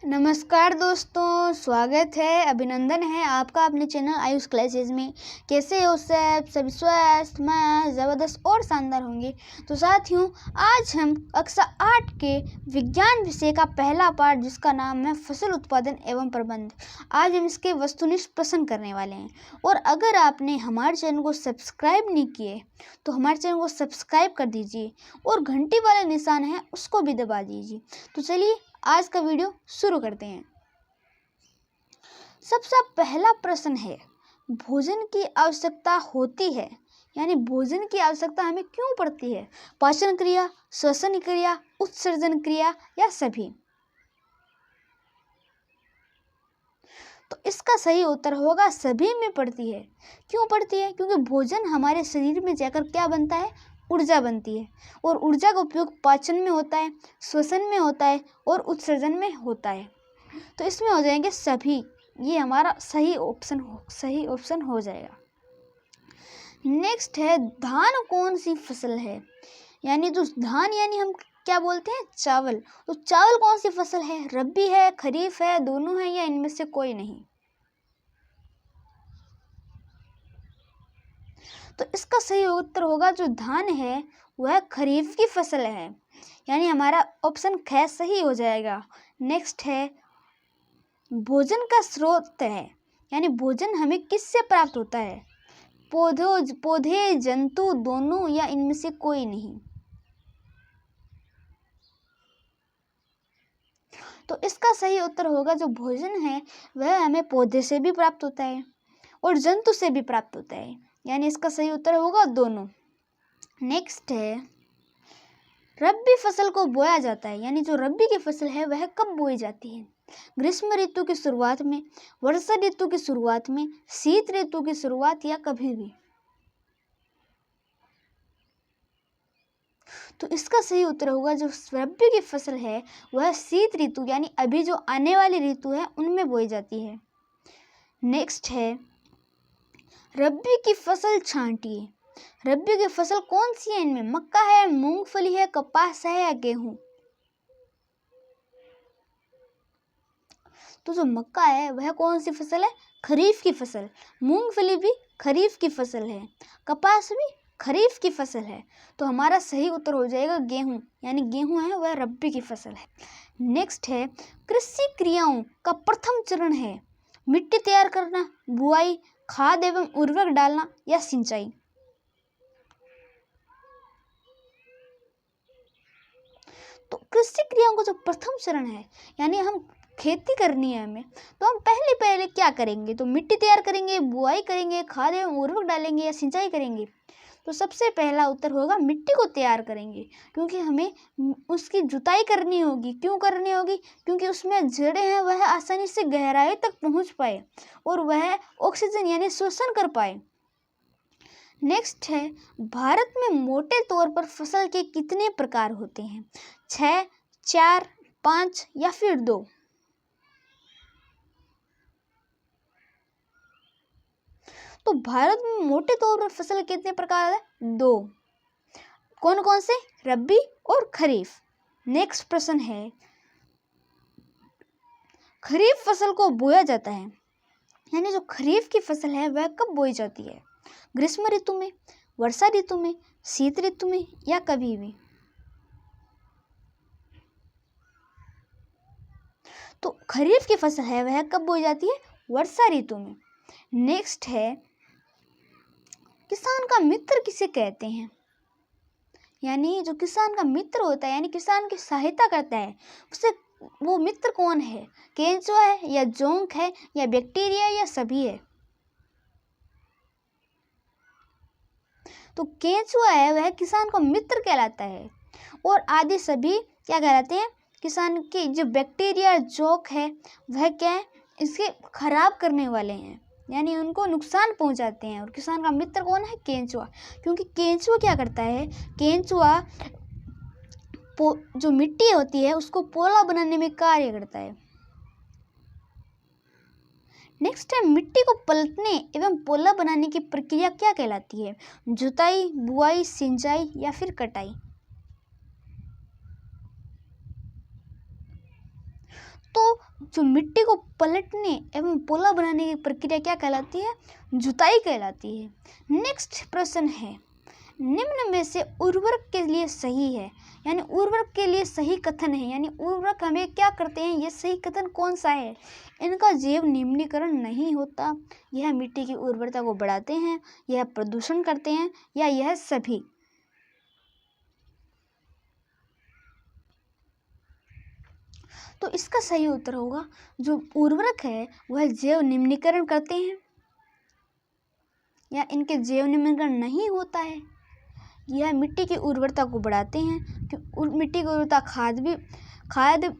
नमस्कार दोस्तों, स्वागत है, अभिनंदन है आपका अपने चैनल आयुष क्लासेज में। कैसे हो सभी स्वस्थ, मस्त, ज़बरदस्त और शानदार होंगे। तो साथियों, आज हम कक्षा 8 के विज्ञान विषय का पहला पाठ, जिसका नाम है फसल उत्पादन एवं प्रबंध, आज हम इसके वस्तुनिष्ठ प्रश्न करने वाले हैं। और अगर आपने हमारे चैनल को सब्सक्राइब नहीं किए तो हमारे चैनल को सब्सक्राइब कर दीजिए और घंटी वाला निशान है उसको भी दबा दीजिए। तो चलिए आज का वीडियो शुरू करते हैं। सबसे पहला प्रश्न है, भोजन की आवश्यकता होती है, यानी भोजन की आवश्यकता हमें क्यों पड़ती है? पाचन क्रिया, श्वसन क्रिया, उत्सर्जन क्रिया या सभी? तो इसका सही उत्तर होगा सभी में पड़ती है। क्यों पड़ती है? क्योंकि भोजन हमारे शरीर में जाकर क्या बनता है? ऊर्जा बनती है, और ऊर्जा का उपयोग पाचन में होता है, श्वसन में होता है और उत्सर्जन में होता है। तो इसमें हो जाएंगे सभी, ये हमारा सही ऑप्शन हो जाएगा। नेक्स्ट है, धान कौन सी फसल है? यानी जो धान यानी हम क्या बोलते हैं? चावल। तो चावल कौन सी फसल है? रबी है, खरीफ है, दोनों है या इनमें से कोई नहीं? तो इसका सही उत्तर होगा जो धान है वह खरीफ की फसल है, यानी हमारा ऑप्शन ख सही हो जाएगा। नेक्स्ट है, भोजन का स्रोत है, यानी भोजन हमें किससे प्राप्त होता है? पौधे, जंतु, दोनों या इनमें से कोई नहीं? तो इसका सही उत्तर होगा जो भोजन है वह हमें पौधे से भी प्राप्त होता है और जंतु से भी प्राप्त होता है, यानी इसका सही उत्तर होगा दोनों। नेक्स्ट है, रबी फसल को बोया जाता है, यानी जो रबी की फसल है वह कब बोई जाती है? ग्रीष्म ऋतु की शुरुआत में, वर्षा ऋतु की शुरुआत में, शीत ऋतु की शुरुआत या कभी भी? तो इसका सही उत्तर होगा जो रबी की फसल है वह शीत ऋतु, यानी अभी जो आने वाली ऋतु है उनमें बोई जाती है। नेक्स्ट है, रबी की फसल छांटिए। रबी की फसल कौन सी है? इनमें मक्का है, मूंगफली है, कपास है या गेहूं? तो जो मक्का है वह कौन सी फसल है? खरीफ की फसल। मूंगफली भी खरीफ की फसल है, कपास भी खरीफ की फसल है। तो हमारा सही उत्तर हो जाएगा गेहूं, यानी गेहूं है वह रबी की फसल है। नेक्स्ट है, कृषि क्रियाओं का प्रथम चरण है मिट्टी तैयार करना, बुआई, खाद एवं उर्वरक डालना या सिंचाई? तो कृषि क्रियाओं का जो प्रथम चरण है, यानी हम खेती करनी है हमें, तो हम पहले क्या करेंगे? तो मिट्टी तैयार करेंगे, बुआई करेंगे, खाद एवं उर्वरक डालेंगे या सिंचाई करेंगे? तो सबसे पहला उत्तर होगा मिट्टी को तैयार करेंगे, क्योंकि हमें उसकी जुताई करनी होगी। क्यों करनी होगी? क्योंकि उसमें जड़ें हैं वह आसानी से गहराई तक पहुंच पाए और वह ऑक्सीजन यानी श्वसन कर पाए। नेक्स्ट है, भारत में मोटे तौर पर फसल के कितने प्रकार होते हैं? 6, 4, 5 या फिर 2? तो भारत में मोटे तौर पर फसल के कितने प्रकार है? 2। कौन कौन से? रबी और खरीफ। नेक्स्ट प्रश्न है, खरीफ फसल को बोया जाता है, यानी जो खरीफ की फसल है वह कब बोई जाती है? ग्रीष्म ऋतु में, वर्षा ऋतु में, शीत ऋतु में या कभी भी? तो खरीफ की फसल है वह कब बोई जाती है? वर्षा ऋतु में। नेक्स्ट है, किसान का मित्र किसे कहते हैं? यानी जो किसान का मित्र होता है, यानी किसान की सहायता करता है, उसे वो मित्र कौन है? केंचुआ है या जोंक है या बैक्टीरिया या सभी है? तो केंचुआ है वह किसान का मित्र कहलाता है, और आदि सभी क्या कहलाते हैं? किसान के जो बैक्टीरिया, जोंक है वह क्या है? इसके खराब करने वाले हैं, यानी उनको नुकसान पहुंचाते हैं। और किसान का मित्र कौन है? केंचुआ। क्योंकि केंचुआ क्या करता है? केंचुआ जो मिट्टी होती है उसको पोला बनाने में कार्य करता है। नेक्स्ट है, मिट्टी को पलटने एवं पोला बनाने की प्रक्रिया क्या कहलाती है? जुताई, बुआई, सिंचाई या फिर कटाई? तो जो मिट्टी को पलटने एवं पोला बनाने की प्रक्रिया क्या कहलाती है? जुताई कहलाती है। नेक्स्ट प्रश्न है, निम्न में से उर्वरक के लिए सही है, यानी उर्वरक के लिए सही कथन है, यानी उर्वरक हमें क्या करते हैं, ये सही कथन कौन सा है? इनका जैव निम्नीकरण नहीं होता, यह मिट्टी की उर्वरता को बढ़ाते हैं, यह प्रदूषण करते हैं, या यह सभी। तो इसका सही उत्तर होगा जो उर्वरक है वह जैव निम्नीकरण करते हैं, या इनके जैव निम्नीकरण नहीं होता है। यह मिट्टी की उर्वरता को बढ़ाते हैं, कि मिट्टी की उर्वरता खाद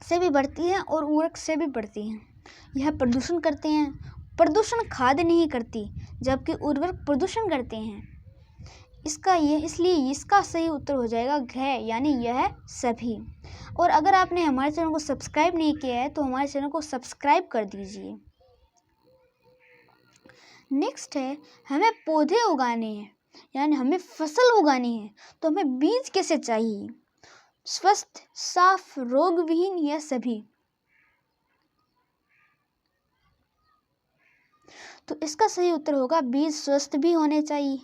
से भी बढ़ती है और उर्वरक से भी बढ़ती है। यह प्रदूषण करते हैं, प्रदूषण खाद नहीं करती, जबकि उर्वरक प्रदूषण करते हैं। इसलिए इसका सही उत्तर हो जाएगा घ, यानी यह सभी। और अगर आपने हमारे चैनल को सब्सक्राइब नहीं किया है तो हमारे चैनल को सब्सक्राइब कर दीजिए। नेक्स्ट है, हमें पौधे उगाने हैं, यानी हमें फसल उगानी है, तो हमें बीज कैसे चाहिए? स्वस्थ, साफ, रोग विहीन, या सभी? तो इसका सही उत्तर होगा बीज स्वस्थ भी होने चाहिए,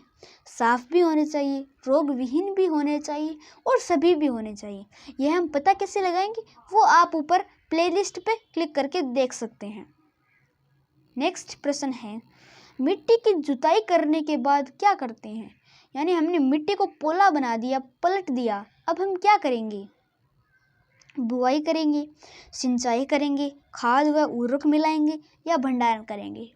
साफ भी होने चाहिए, रोग विहीन भी होने चाहिए और सभी भी होने चाहिए। यह हम पता कैसे लगाएंगे, वो आप ऊपर प्लेलिस्ट पे क्लिक करके देख सकते हैं। नेक्स्ट प्रश्न है, मिट्टी की जुताई करने के बाद क्या करते हैं? यानी हमने मिट्टी को पोला बना दिया, पलट दिया, अब हम क्या करेंगे? बुआई करेंगे, सिंचाई करेंगे, खाद व उर्वरक मिलाएंगे, या भंडारण करेंगे?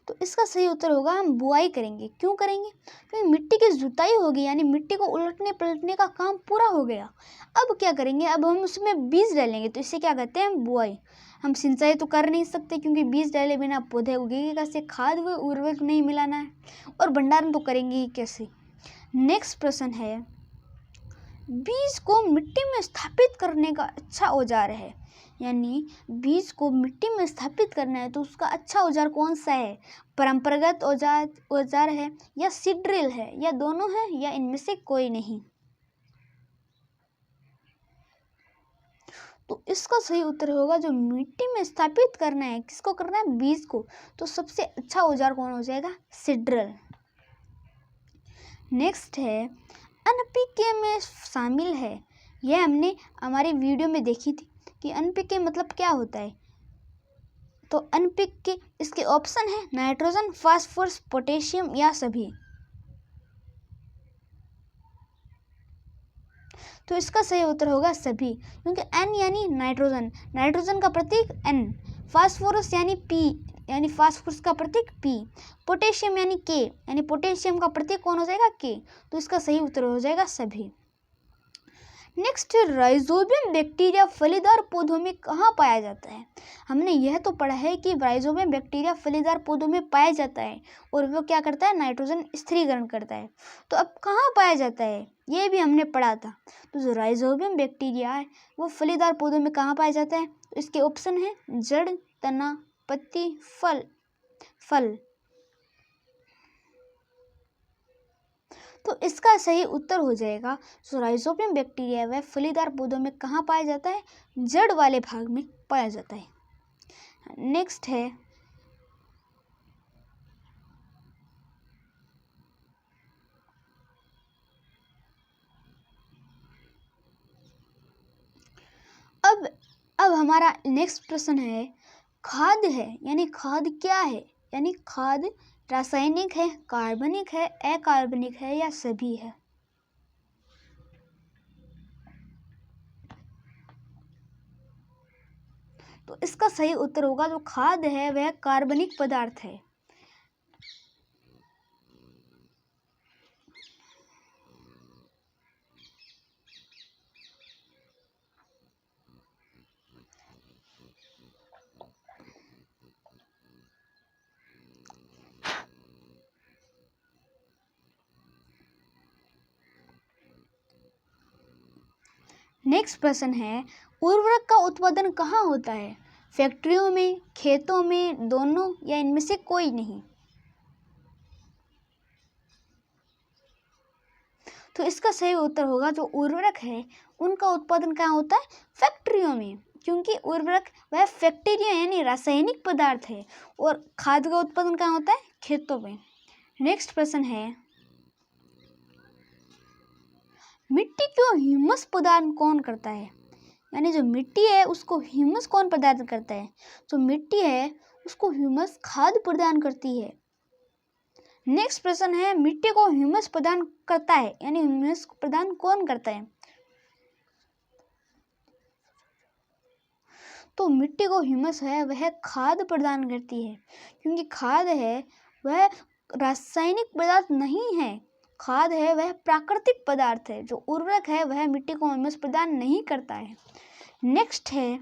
तो इसका सही उत्तर होगा हम बुआई करेंगे। क्यों करेंगे? क्योंकि मिट्टी की जुताई होगी, यानी मिट्टी को उलटने पलटने का काम पूरा हो गया। अब क्या करेंगे? अब हम उसमें बीज डालेंगे, तो इसे क्या कहते हैं? बुआई। हम सिंचाई तो कर नहीं सकते क्योंकि बीज डाले बिना पौधे उगेंगे कैसे? खाद व उर्वरक नहीं मिलाना है। और भंडारण तो करेंगे ही कैसे? नेक्स्ट प्रश्न है, बीज को मिट्टी में स्थापित करने का अच्छा औजार है, यानी बीज को मिट्टी में स्थापित करना है तो उसका अच्छा औजार कौन सा है? परंपरागत औजार है, या सीड ड्रिल है, या दोनों है, या इनमें से कोई नहीं? तो इसका सही उत्तर होगा जो मिट्टी में स्थापित करना है, किसको करना है? बीज को। तो सबसे अच्छा औजार कौन हो जाएगा? Seed drill. नेक्स्ट है, एनपीके में शामिल है, यह हमने हमारी वीडियो में देखी थी कि एनपीके मतलब क्या होता है। तो एनपीके इसके ऑप्शन है नाइट्रोजन, फास्फोरस, पोटेशियम, या सभी। तो इसका सही उत्तर होगा सभी, क्योंकि एन यानी नाइट्रोजन, नाइट्रोजन का प्रतीक एन, फास्फोरस यानी पी, यानी फास्फोरस का प्रतीक पी, पोटेशियम यानी के, यानी पोटेशियम का प्रतीक कौन हो जाएगा? के। तो इसका सही उत्तर हो जाएगा सभी। नेक्स्ट, राइजोबियम बैक्टीरिया फलीदार पौधों में कहाँ पाया जाता है? हमने यह तो पढ़ा है कि राइजोबियम बैक्टीरिया फलीदार पौधों में पाया जाता है और वो क्या करता है? नाइट्रोजन स्थिरीकरण करता है। तो अब कहाँ पाया जाता है ये भी हमने पढ़ा था। तो जो राइजोबियम बैक्टीरिया है वो फलीदार पौधों में कहाँ पाया जाता है? तो इसके ऑप्शन है जड़, तना, पत्ती, फल। तो इसका सही उत्तर हो जाएगा जो राइजोबियम बैक्टीरिया वह फलीदार पौधों में कहाँ पाया जाता है? जड़ वाले भाग में पाया जाता है। नेक्स्ट है, अब हमारा नेक्स्ट प्रश्न है, खाद है, यानी खाद क्या है? यानी खाद रासायनिक है, कार्बनिक है, अकार्बनिक है, या सभी है? तो इसका सही उत्तर होगा जो खाद है वह कार्बनिक पदार्थ है। नेक्स्ट प्रश्न है, उर्वरक का उत्पादन कहाँ होता है? फैक्ट्रियों में, खेतों में, दोनों, या इनमें से कोई नहीं? तो इसका सही उत्तर होगा जो उर्वरक है उनका उत्पादन कहाँ होता है? फैक्ट्रियों में, क्योंकि उर्वरक वह फैक्टीरिया यानी रासायनिक पदार्थ है और खाद का उत्पादन कहाँ होता है? खेतों में। नेक्स्ट प्रश्न है, मिट्टी को ह्यूमस प्रदान कौन करता है? यानी जो मिट्टी है उसको ह्यूमस कौन प्रदान करता है? जो मिट्टी है उसको ह्यूमस खाद प्रदान करती है। नेक्स्ट प्रश्न है, मिट्टी को ह्यूमस प्रदान करता है यानी ह्यूमस प्रदान कौन करता है? तो मिट्टी को ह्यूमस है वह खाद प्रदान करती है, क्योंकि खाद है वह रासायनिक पदार्थ नहीं है, खाद है वह प्राकृतिक पदार्थ है। जो उर्वरक है वह मिट्टी को ह्यूमस प्रदान नहीं करता है। नेक्स्ट है,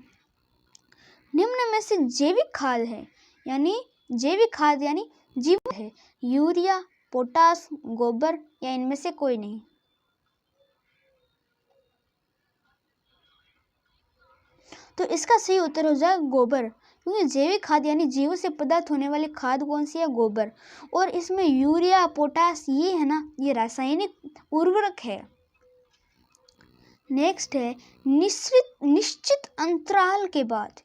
निम्न में से जैविक खाद है यानी जैविक खाद यानी जीव है, यूरिया, पोटास, गोबर या इनमें से कोई नहीं? तो इसका सही उत्तर हो जाएगा गोबर, क्योंकि जैविक खाद यानी जीवों से पदार्थ होने वाली खाद कौन सी है? गोबर। और इसमें यूरिया, पोटास ये है ना, ये रासायनिक उर्वरक है। नेक्स्ट है, निश्चित अंतराल के बाद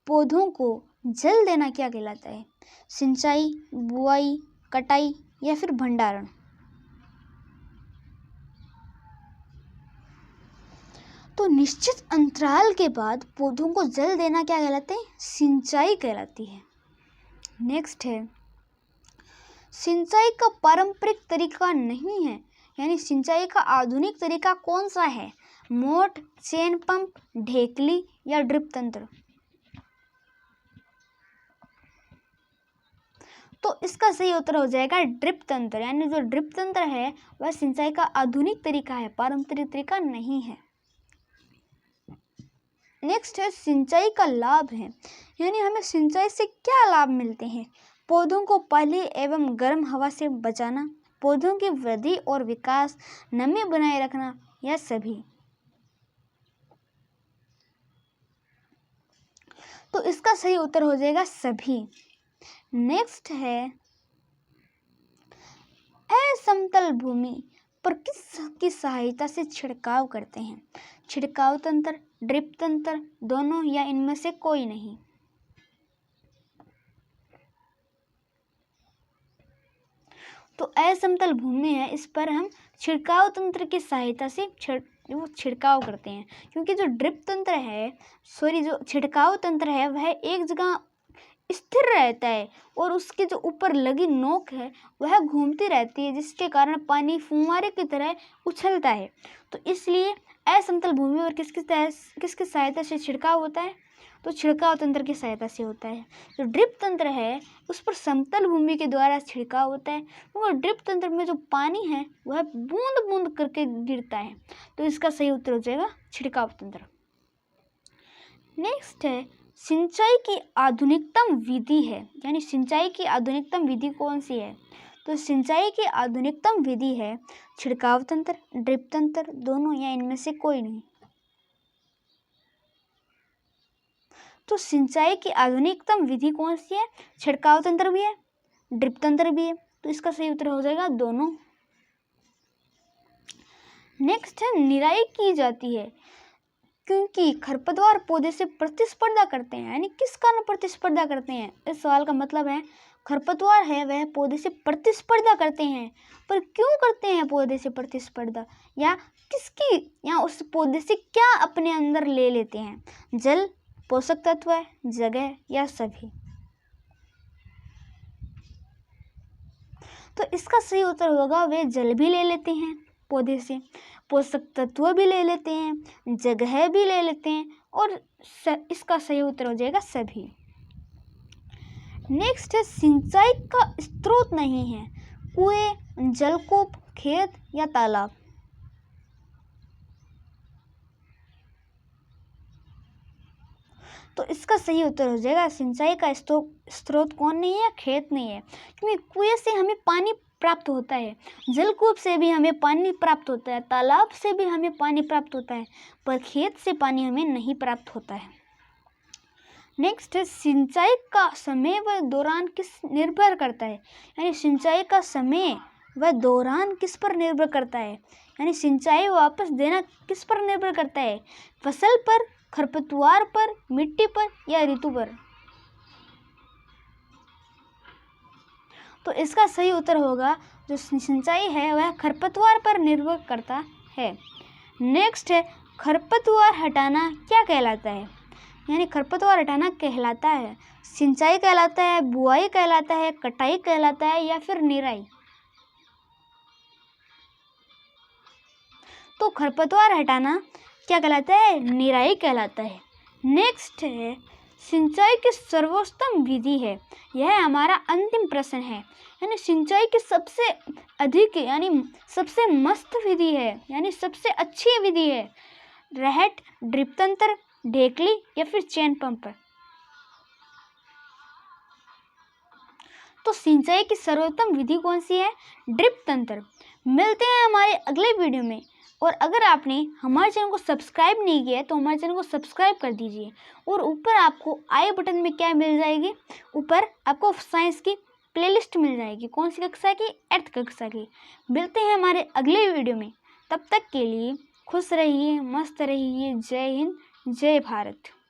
पौधों को जल देना क्या कहलाता है? सिंचाई, बुआई, कटाई या फिर भंडारण? तो निश्चित अंतराल के बाद पौधों को जल देना क्या कहलाते हैं? सिंचाई कहलाती है। नेक्स्ट है, सिंचाई का पारंपरिक तरीका नहीं है यानी सिंचाई का आधुनिक तरीका कौन सा है? मोट, चेन पंप, ढेकली या ड्रिप तंत्र? तो इसका सही उत्तर हो जाएगा ड्रिप तंत्र, यानी जो ड्रिप तंत्र है वह सिंचाई का आधुनिक तरीका है, पारंपरिक तरीका नहीं है। नेक्स्ट है, सिंचाई का लाभ है यानी हमें सिंचाई से क्या लाभ मिलते हैं? पौधों को पहली एवं गर्म हवा से बचाना, पौधों की वृद्धि और विकास, नमी बनाए रखना या सभी? तो इसका सही उत्तर हो जाएगा सभी। नेक्स्ट है, असमतल भूमि पर किसकी सहायता से छिड़काव करते हैं? छिड़काव तंत्र, ड्रिप तंत्र, दोनों या इनमें से कोई नहीं? तो असमतल भूमि है इस पर हम छिड़काव तंत्र की सहायता से छिड़काव करते हैं, क्योंकि जो ड्रिप तंत्र है जो छिड़काव तंत्र है वह एक जगह स्थिर रहता है और उसके जो ऊपर लगी नोक है वह घूमती रहती है, जिसके कारण पानी फुहारे की तरह उछलता है। तो इसलिए असमतल भूमि और किसकी सहायता से छिड़काव होता है? तो छिड़काव तंत्र की सहायता से होता है। जो ड्रिप तंत्र है उस पर समतल भूमि के द्वारा छिड़काव होता है, क्योंकि ड्रिप तंत्र में जो पानी है वह बूंद बूंद करके गिरता है। तो इसका सही उत्तर हो जाएगा छिड़काव तंत्र। नेक्स्ट है, सिंचाई की आधुनिकतम विधि है यानी सिंचाई की आधुनिकतम विधि कौन सी है? तो सिंचाई की आधुनिकतम विधि है छिड़काव तंत्र, ड्रिप तंत्र, दोनों या इनमें से कोई नहीं? तो सिंचाई की आधुनिकतम विधि कौन सी है? छिड़काव तंत्र भी है, ड्रिप तंत्र भी है। तो इसका सही उत्तर हो जाएगा दोनों। नेक्स्ट है, निराई की जाती है क्योंकि खरपतवार पौधे से प्रतिस्पर्धा करते हैं, यानी किस कारण प्रतिस्पर्धा करते हैं? इस सवाल का मतलब है खरपतवार है वह पौधे से प्रतिस्पर्धा करते हैं, पर क्यों करते हैं पौधे से प्रतिस्पर्धा? या उस पौधे से क्या अपने अंदर ले लेते हैं? जल, पोषक तत्व, जगह या सभी? तो इसका सही उत्तर होगा वे जल भी ले लेते हैं पौधे से, पोषक तत्व भी ले लेते हैं, जगह भी ले लेते हैं और इसका सही उत्तर हो जाएगा सभी। नेक्स्ट है, सिंचाई का स्रोत नहीं है, कुएं, जलकूप, खेत या तालाब? तो इसका सही उत्तर हो जाएगा सिंचाई का स्रोत कौन नहीं है? खेत नहीं है, क्योंकि कुएं से हमें पानी प्राप्त होता है, जलकूप से भी हमें पानी प्राप्त होता है, तालाब से भी हमें पानी प्राप्त होता है, पर खेत से पानी हमें नहीं प्राप्त होता है। नेक्स्ट है, सिंचाई का समय व दौरान किस निर्भर करता है? यानी सिंचाई का समय व दौरान किस पर निर्भर करता है? यानी सिंचाई वापस देना किस पर निर्भर करता है? फसल पर, खरपतवार पर, मिट्टी पर या ऋतु पर? तो इसका सही उत्तर होगा जो सिंचाई है वह खरपतवार पर निर्भर करता है। नेक्स्ट है, खरपतवार हटाना क्या कहलाता है? यानी खरपतवार हटाना कहलाता है सिंचाई कहलाता है, बुआई कहलाता है, कटाई कहलाता है या फिर निराई? तो खरपतवार हटाना क्या कहलाता है? निराई कहलाता है। नेक्स्ट है, सिंचाई की सर्वोत्तम विधि है। यह हमारा अंतिम प्रश्न है। यानी सिंचाई की सबसे अधिक यानी सबसे मस्त विधि है, यानी सबसे अच्छी विधि है, रहट, ड्रिप तंत्र, ढेकली या फिर चेन पंप? तो सिंचाई की सर्वोत्तम विधि कौन सी है? ड्रिप तंत्र। मिलते हैं हमारे अगले वीडियो में। और अगर आपने हमारे चैनल को सब्सक्राइब नहीं किया है तो हमारे चैनल को सब्सक्राइब कर दीजिए। और ऊपर आपको आई बटन में क्या मिल जाएगी? ऊपर आपको साइंस की प्लेलिस्ट मिल जाएगी। कौन सी कक्षा की? 8th कक्षा की। मिलते हैं हमारे अगले वीडियो में। तब तक के लिए खुश रहिए, मस्त रहिए। जय हिंद, जय भारत।